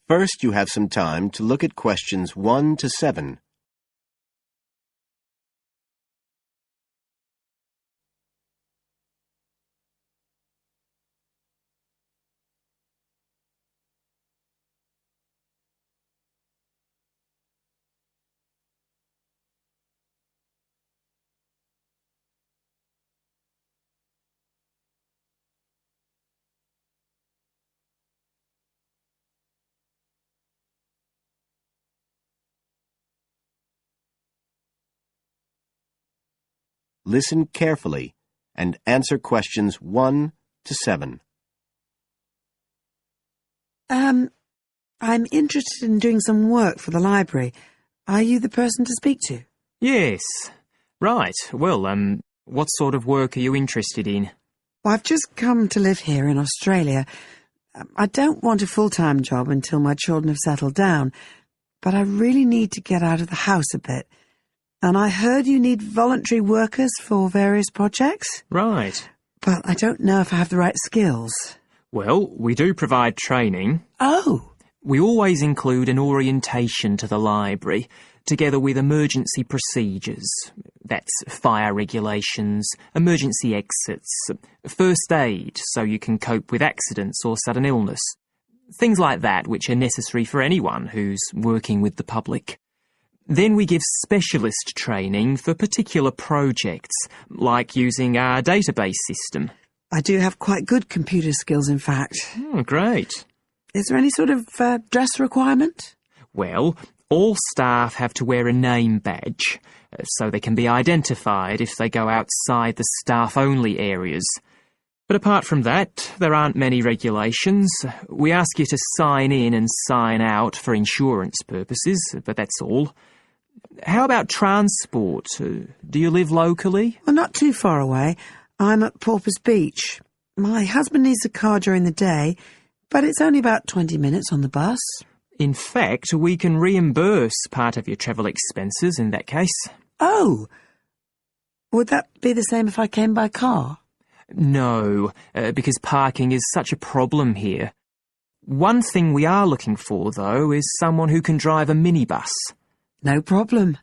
First, you have some time to look at questions 1 to 7. Listen carefully and answer questions 1 to 7. I'm interested in doing some work for the library. Are you the person to speak to? Yes. Right. Well, what sort of work are you interested in? Well, I've just come to live here in Australia. I don't want a full-time job until my children have settled down, but I really need to get out of the house a bit. And I heard you need voluntary workers for various projects. Right. But I don't know if I have the right skills. Well, we do provide training. Oh! We always include an orientation to the library, together with emergency procedures. That's fire regulations, emergency exits, first aid so you can cope with accidents or sudden illness. Things like that which are necessary for anyone who's working with the public. Then we give specialist training for particular projects, like using our database system. I do have quite good computer skills, in fact. Oh, great. Is there any sort of dress requirement? Well, all staff have to wear a name badge, so they can be identified if they go outside the staff-only areas. But apart from that, there aren't many regulations. We ask you to sign in and sign out for insurance purposes, but that's all. How about transport? Do you live locally? Well, not too far away. I'm at Paupers Beach. My husband needs a car during the day, but it's only about 20 minutes on the bus. In fact, we can reimburse part of your travel expenses in that case. Oh! Would that be the same if I came by car? No, because parking is such a problem here. One thing we are looking for, though, is someone who can drive a minibus. No problem.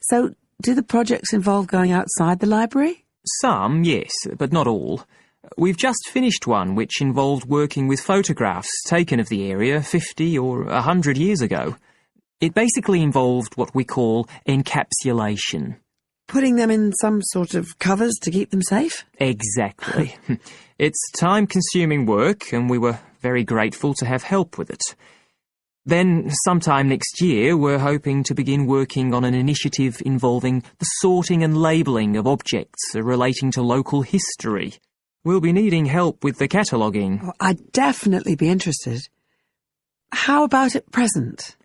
So, do the projects involve going outside the library? Some, yes, but not all. We've just finished one which involved working with photographs taken of the area 50 or 100 years ago. It basically involved what we call encapsulation. Putting them in some sort of covers to keep them safe? Exactly. It's time-consuming work, and we were very grateful to have help with it. Then, sometime next year, we're hoping to begin working on an initiative involving the sorting and labelling of objects relating to local history. We'll be needing help with the cataloguing. Oh, I'd definitely be interested. How about at present?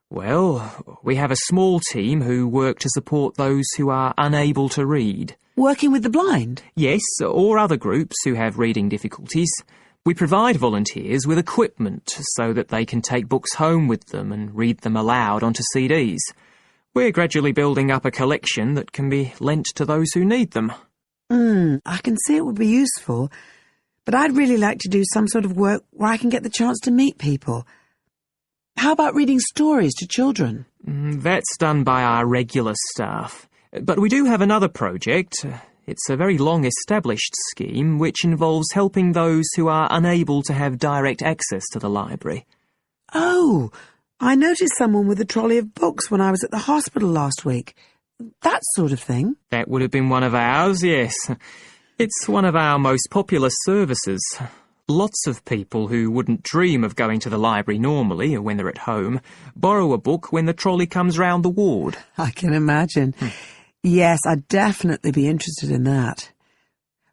Well, we have a small team who work to support those who are unable to read. Working with the blind? Yes, or other groups who have reading difficulties. We provide volunteers with equipment so that they can take books home with them and read them aloud onto CDs. We're gradually building up a collection that can be lent to those who need them. I can see it would be useful, but I'd really like to do some sort of work where I can get the chance to meet people. How about reading stories to children? That's done by our regular staff. But we do have another project. It's a very long-established scheme which involves helping those who are unable to have direct access to the library. Oh, I noticed someone with a trolley of books when I was at the hospital last week. That sort of thing. That would have been one of ours, yes. It's one of our most popular services. Lots of people who wouldn't dream of going to the library normally, or when they're at home, borrow a book when the trolley comes round the ward. I can imagine. Yes, I'd definitely be interested in that.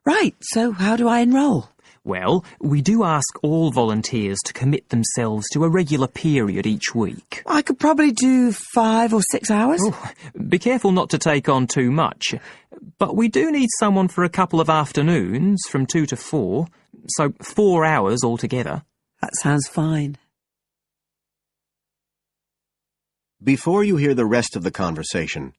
Right, so how do I enrol? Well, we do ask all volunteers to commit themselves to a regular period each week. I could probably do 5 or 6 hours. Oh, be careful not to take on too much. But we do need someone for a couple of afternoons, from 2 to 4, so 4 hours altogether. That sounds fine. Before you hear the rest of the conversation,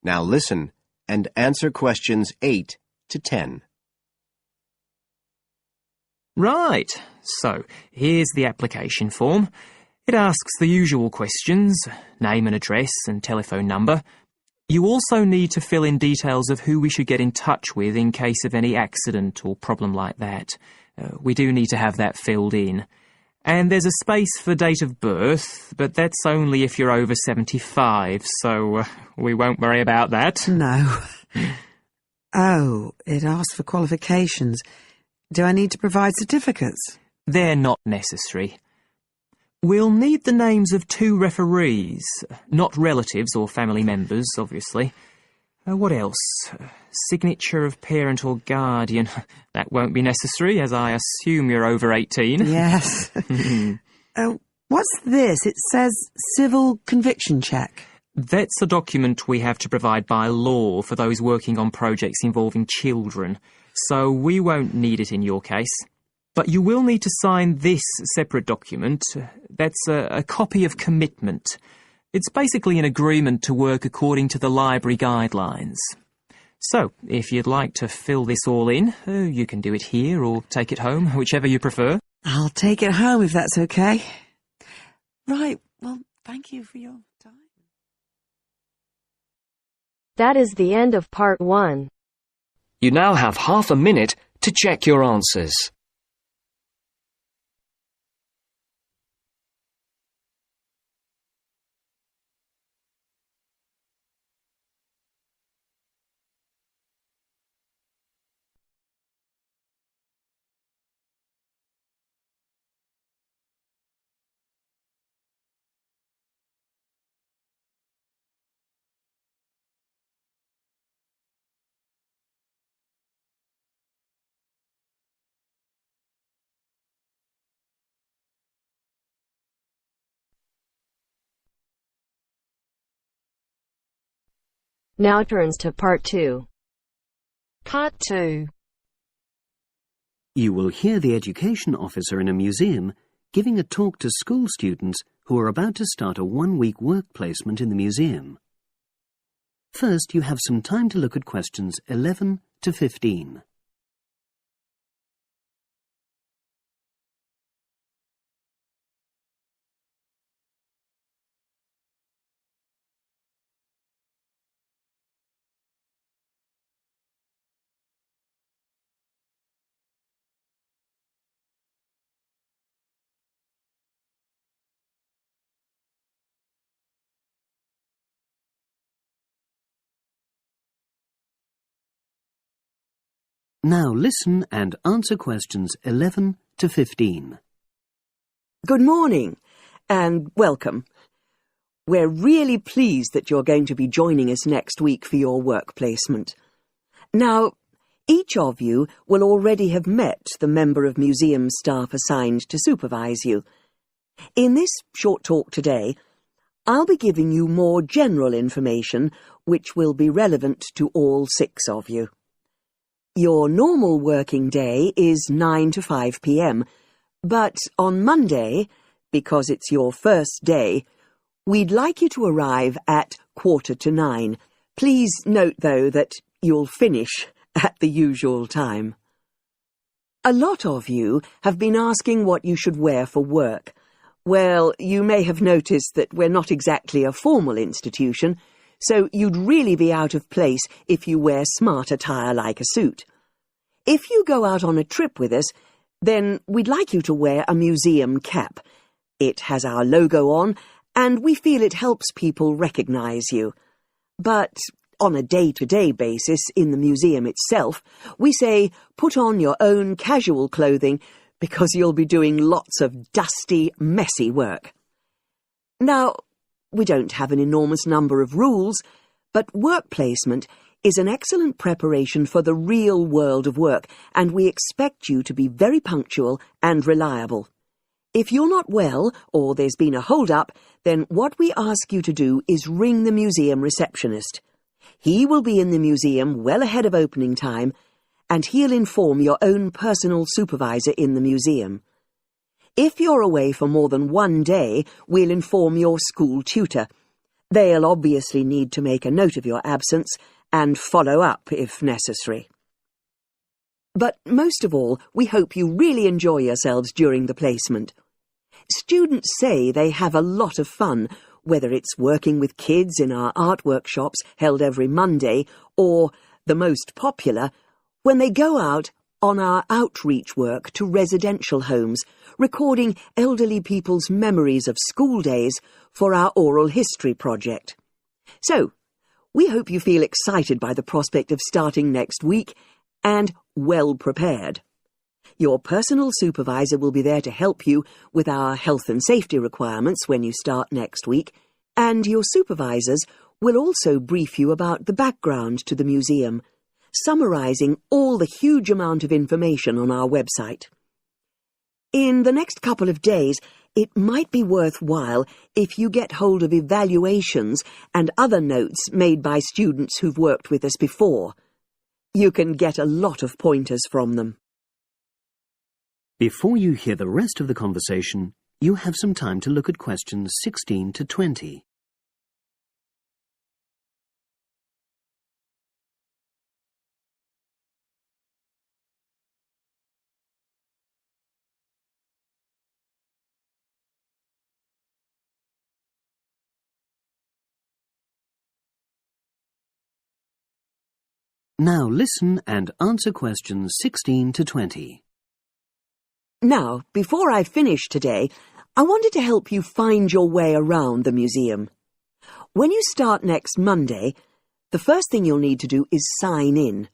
Now listen and answer questions 8 to 10. Right, so here's the application form. It asks the usual questions, name and address and telephone number. You also need to fill in details of who we should get in touch with in case of any accident or problem like that. We do need to have that filled in. And there's a space for date of birth, but that's only if you're over 75, so we won't worry about that. No. Oh, it asks for qualifications. Do I need to provide certificates? They're not necessary. We'll need the names of 2 referees, not relatives or family members, obviously. What else? Signature of parent or guardian. That won't be necessary, as I assume you're over 18. Yes. What's this? It says civil conviction check. That's a document we have to provide by law for those working on projects involving children, so we won't need it in your case. But you will need to sign this separate document. That's a copy of commitment. It's basically an agreement to work according to the library guidelines. So, if you'd like to fill this all in, you can do it here or take it home, whichever you prefer. I'll take it home if that's okay. Right, well, thank you for your time. That is the end of part 1. You now have half a minute to check your answers. Now turns to part 2. Part 2. You will hear the education officer in a museum giving a talk to school students who are about to start a 1-week work placement in the museum. First, you have some time to look at questions 11 to 15. Now listen and answer questions 11 to 15. Good morning and welcome. We're really pleased that you're going to be joining us next week for your work placement. Now, each of you will already have met the member of museum staff assigned to supervise you. In this short talk today, I'll be giving you more general information which will be relevant to all 6 of you. Your normal working day is 9 to 5 p.m, but on Monday, because it's your first day, we'd like you to arrive at 8:45. Please note, though, that you'll finish at the usual time. A lot of you have been asking what you should wear for work. Well, you may have noticed that we're not exactly a formal institution, so you'd really be out of place if you wear smart attire like a suit. If you go out on a trip with us, then we'd like you to wear a museum cap. It has our logo on, and we feel it helps people recognize you. But on a day-to-day basis in the museum itself, we say put on your own casual clothing because you'll be doing lots of dusty, messy work. Now, we don't have an enormous number of rules, but work placement is an excellent preparation for the real world of work, and we expect you to be very punctual and reliable. If you're not well, or there's been a hold-up, then what we ask you to do is ring the museum receptionist. He will be in the museum well ahead of opening time, and he'll inform your own personal supervisor in the museum. If you're away for more than 1 day, we'll inform your school tutor. They'll obviously need to make a note of your absence and follow up if necessary. But most of all, we hope you really enjoy yourselves during the placement. Students say they have a lot of fun, whether it's working with kids in our art workshops held every Monday, or, the most popular, when they go out on our outreach work to residential homes, recording elderly people's memories of school days for our oral history project. So, we hope you feel excited by the prospect of starting next week and well prepared. Your personal supervisor will be there to help you with our health and safety requirements when you start next week, and your supervisors will also brief you about the background to the museum, summarising all the huge amount of information on our website. In the next couple of days, it might be worthwhile if you get hold of evaluations and other notes made by students who've worked with us before. You can get a lot of pointers from them. Before you hear the rest of the conversation, you have some time to look at questions 16 to 20. Now listen and answer questions 16 to 20. Now, before I finish today, I wanted to help you find your way around the museum. When you start next Monday, the first thing you'll need to do is sign in.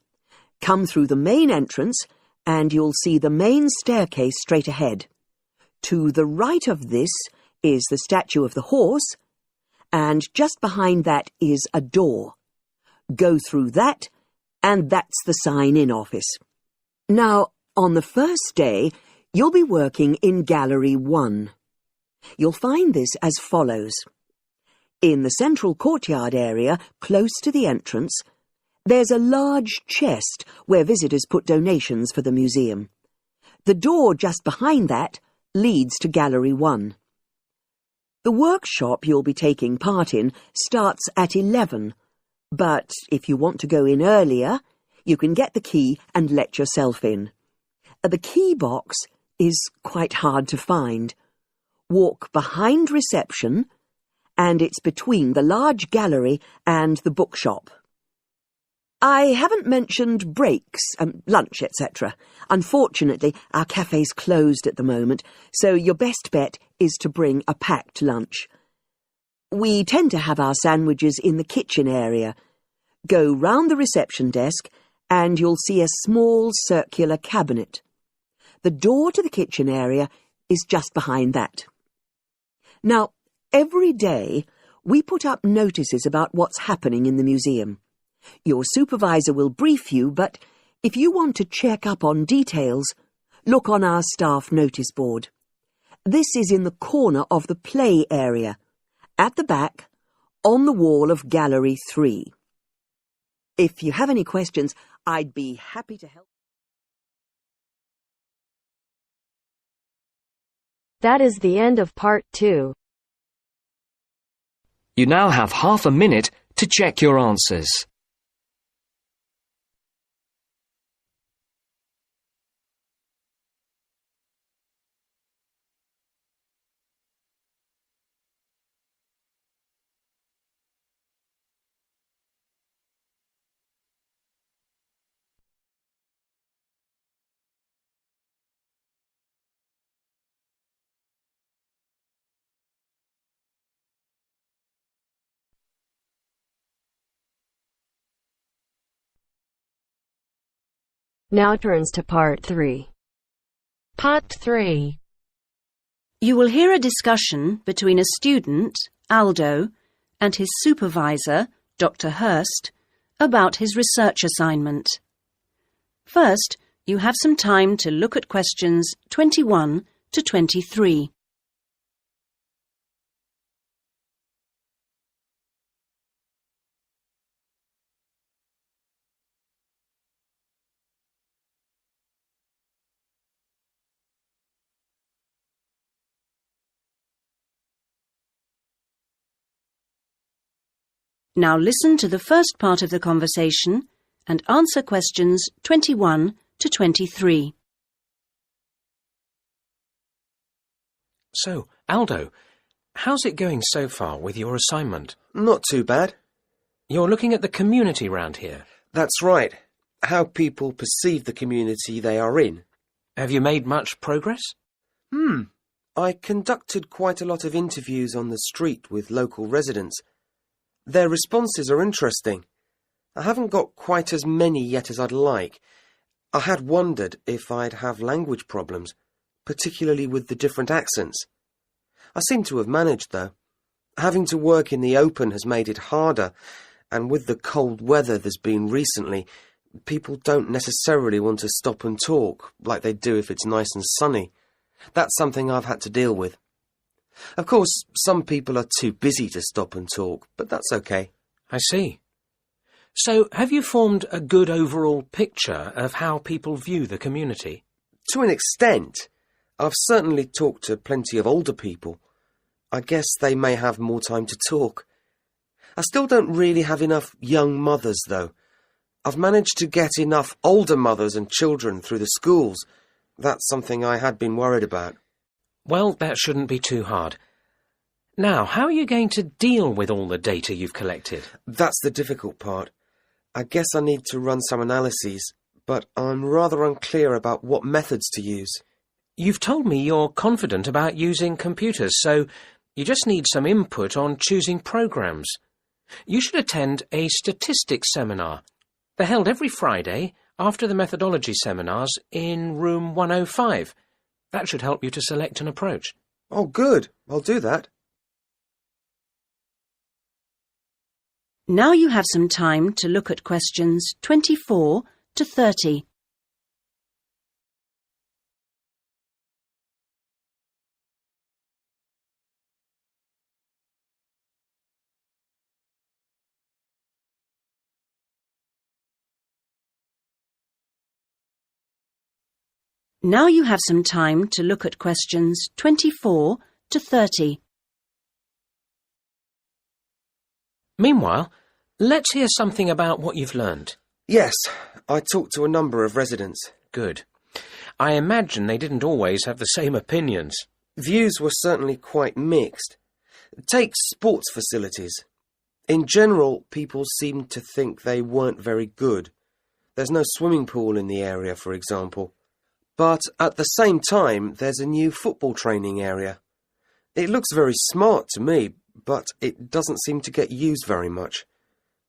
Come through the main entrance and you'll see the main staircase straight ahead. To the right of this is the statue of the horse, and just behind that is a door. Go through that, and that's the sign-in office. Now, on the first day, you'll be working in Gallery 1. You'll find this as follows. In the central courtyard area, close to the entrance, there's a large chest where visitors put donations for the museum. The door just behind that leads to Gallery 1. The workshop you'll be taking part in starts at 11, but if you want to go in earlier, you can get the key and let yourself in. The key box is quite hard to find. Walk behind reception, and it's between the large gallery and the bookshop. I haven't mentioned breaks, lunch, etc. Unfortunately, our cafe's closed at the moment, so your best bet is to bring a packed lunch. We tend to have our sandwiches in the kitchen area. Go round the reception desk, and you'll see a small circular cabinet. The door to the kitchen area is just behind that. Now, every day, we put up notices about what's happening in the museum. Your supervisor will brief you, but if you want to check up on details, look on our staff notice board. This is in the corner of the play area, at the back, on the wall of Gallery 3. If you have any questions, I'd be happy to help. That is the end of part 2. You now have half a minute to check your answers. Now turns to part 3. Part 3. You will hear a discussion between a student, Aldo, and his supervisor, Dr. Hurst, about his research assignment. First, you have some time to look at questions 21 to 23. Now listen to the first part of the conversation and answer questions 21 to 23. So, Aldo, how's it going so far with your assignment? Not too bad. You're looking at the community round here. That's right. How people perceive the community they are in. Have you made much progress? I conducted quite a lot of interviews on the street with local residents. Their responses are interesting. I haven't got quite as many yet as I'd like. I had wondered if I'd have language problems, particularly with the different accents. I seem to have managed, though. Having to work in the open has made it harder, and with the cold weather there's been recently, people don't necessarily want to stop and talk like they do if it's nice and sunny. That's something I've had to deal with. Of course, some people are too busy to stop and talk, but that's okay. I see. So, have you formed a good overall picture of how people view the community? To an extent. I've certainly talked to plenty of older people. I guess they may have more time to talk. I still don't really have enough young mothers, though. I've managed to get enough older mothers and children through the schools. That's something I had been worried about. Well, that shouldn't be too hard. Now, how are you going to deal with all the data you've collected? That's the difficult part. I guess I need to run some analyses, but I'm rather unclear about what methods to use. You've told me you're confident about using computers, so you just need some input on choosing programs. You should attend a statistics seminar. They're held every Friday after the methodology seminars in room 105. That should help you to select an approach. Oh, good. I'll do that. Now you have some time to look at questions 24 to 30. Now you have some time to look at questions 24 to 30. Meanwhile, let's hear something about what you've learned. Yes, I talked to a number of residents. Good. I imagine they didn't always have the same opinions. Views were certainly quite mixed. Take sports facilities. In general, people seemed to think they weren't very good. There's no swimming pool in the area, for example. But at the same time, there's a new football training area. It looks very smart to me, but it doesn't seem to get used very much.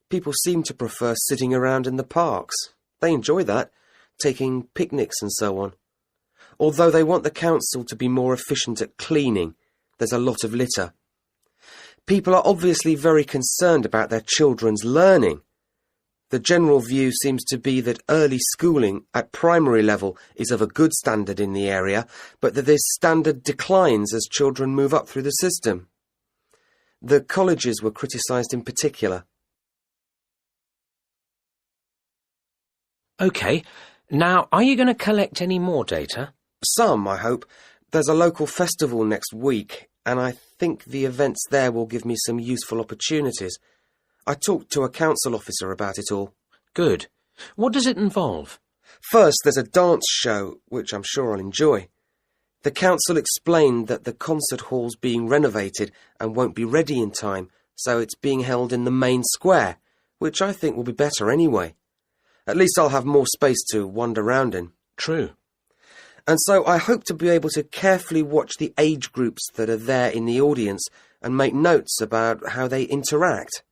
People seem to prefer sitting around in the parks. They enjoy that, taking picnics and so on. Although they want the council to be more efficient at cleaning, there's a lot of litter. People are obviously very concerned about their children's learning. The general view seems to be that early schooling at primary level is of a good standard in the area, but that this standard declines as children move up through the system. The colleges were criticised in particular. OK, now are you going to collect any more data? Some, I hope. There's a local festival next week, and I think the events there will give me some useful opportunities. I talked to a council officer about it all. Good. What does it involve? First, there's a dance show, which I'm sure I'll enjoy. The council explained that the concert hall's being renovated and won't be ready in time, so it's being held in the main square, which I think will be better anyway. At least I'll have more space to wander round in. True. And so I hope to be able to carefully watch the age groups that are there in the audience and make notes about how they interact.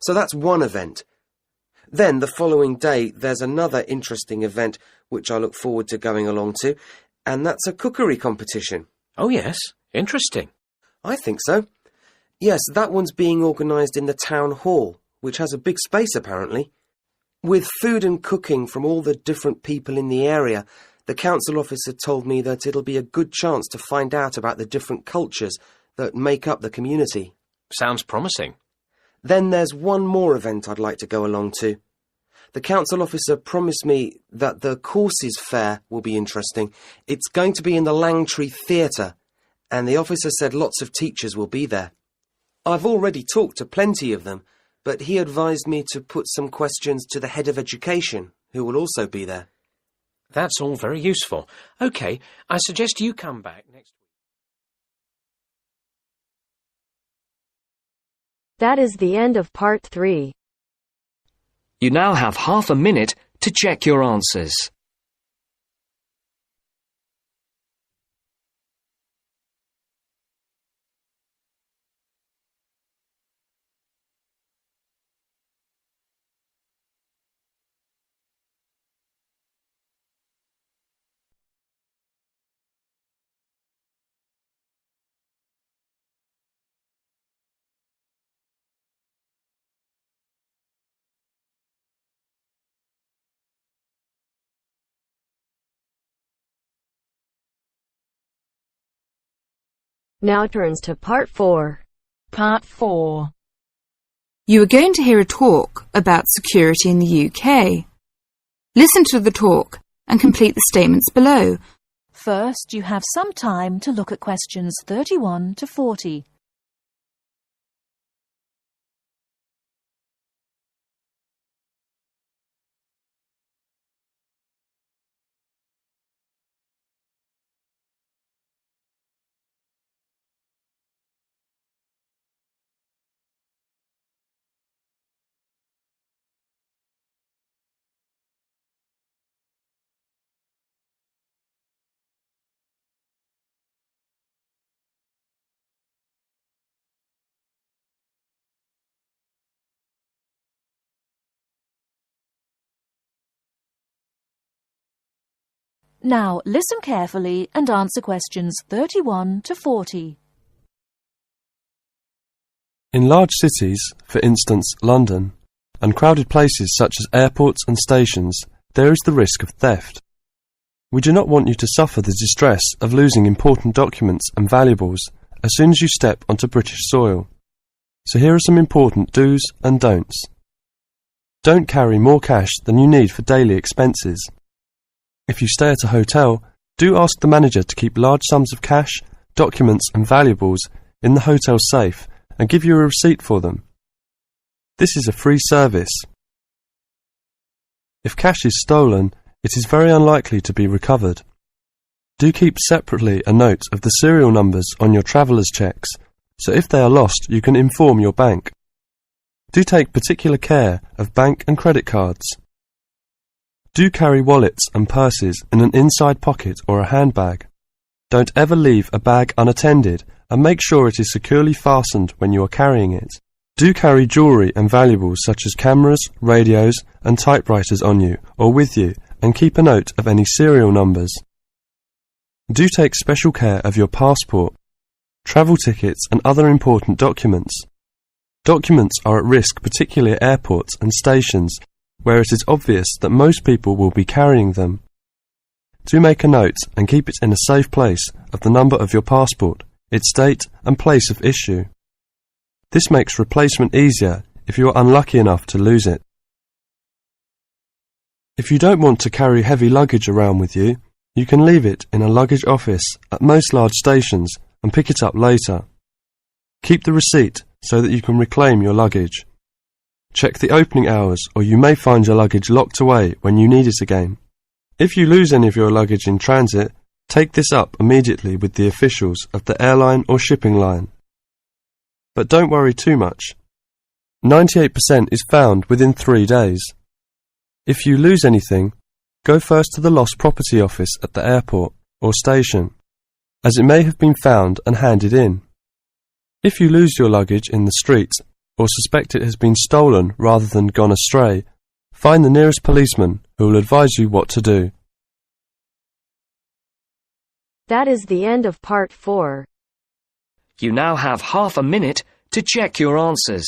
So that's one event. Then the following day there's another interesting event which I look forward to going along to, and that's a cookery competition. Oh yes, interesting. I think so. Yes, that one's being organised in the town hall, which has a big space apparently. With food and cooking from all the different people in the area, the council officer told me that it'll be a good chance to find out about the different cultures that make up the community. Sounds promising. Then there's one more event I'd like to go along to. The council officer promised me that the courses fair will be interesting. It's going to be in the Langtree Theatre, and the officer said lots of teachers will be there. I've already talked to plenty of them, but he advised me to put some questions to the head of education, who will also be there. That's all very useful. OK, I suggest you come back next week. That is the end of part 3. You now have half a minute to check your answers. Now turns to part 4. Part 4. You are going to hear a talk about security in the UK. Listen to the talk and complete the statements below. First, you have some time to look at questions 31 to 40. Now, listen carefully and answer questions 31 to 40. In large cities, for instance London, and crowded places such as airports and stations, there is the risk of theft. We do not want you to suffer the distress of losing important documents and valuables as soon as you step onto British soil. So here are some important do's and don'ts. Don't carry more cash than you need for daily expenses. If you stay at a hotel, do ask the manager to keep large sums of cash, documents and valuables in the hotel safe and give you a receipt for them. This is a free service. If cash is stolen, it is very unlikely to be recovered. Do keep separately a note of the serial numbers on your traveller's checks, so if they are lost you can inform your bank. Do take particular care of bank and credit cards. Do carry wallets and purses in an inside pocket or a handbag. Don't ever leave a bag unattended and make sure it is securely fastened when you are carrying it. Do carry jewellery and valuables such as cameras, radios and typewriters on you or with you and keep a note of any serial numbers. Do take special care of your passport, travel tickets and other important documents. Documents are at risk particularly at airports and stations where it is obvious that most people will be carrying them. Do make a note and keep it in a safe place of the number of your passport, its date and place of issue. This makes replacement easier if you are unlucky enough to lose it. If you don't want to carry heavy luggage around with you, you can leave it in a luggage office at most large stations and pick it up later. Keep the receipt so that you can reclaim your luggage. Check the opening hours or you may find your luggage locked away when you need it again. If you lose any of your luggage in transit, take this up immediately with the officials of the airline or shipping line. But don't worry too much. 98% is found within 3 days. If you lose anything, go first to the lost property office at the airport or station, as it may have been found and handed in. If you lose your luggage in the street, or suspect it has been stolen rather than gone astray, find the nearest policeman who will advise you what to do. That is the end of part 4. You now have half a minute to check your answers.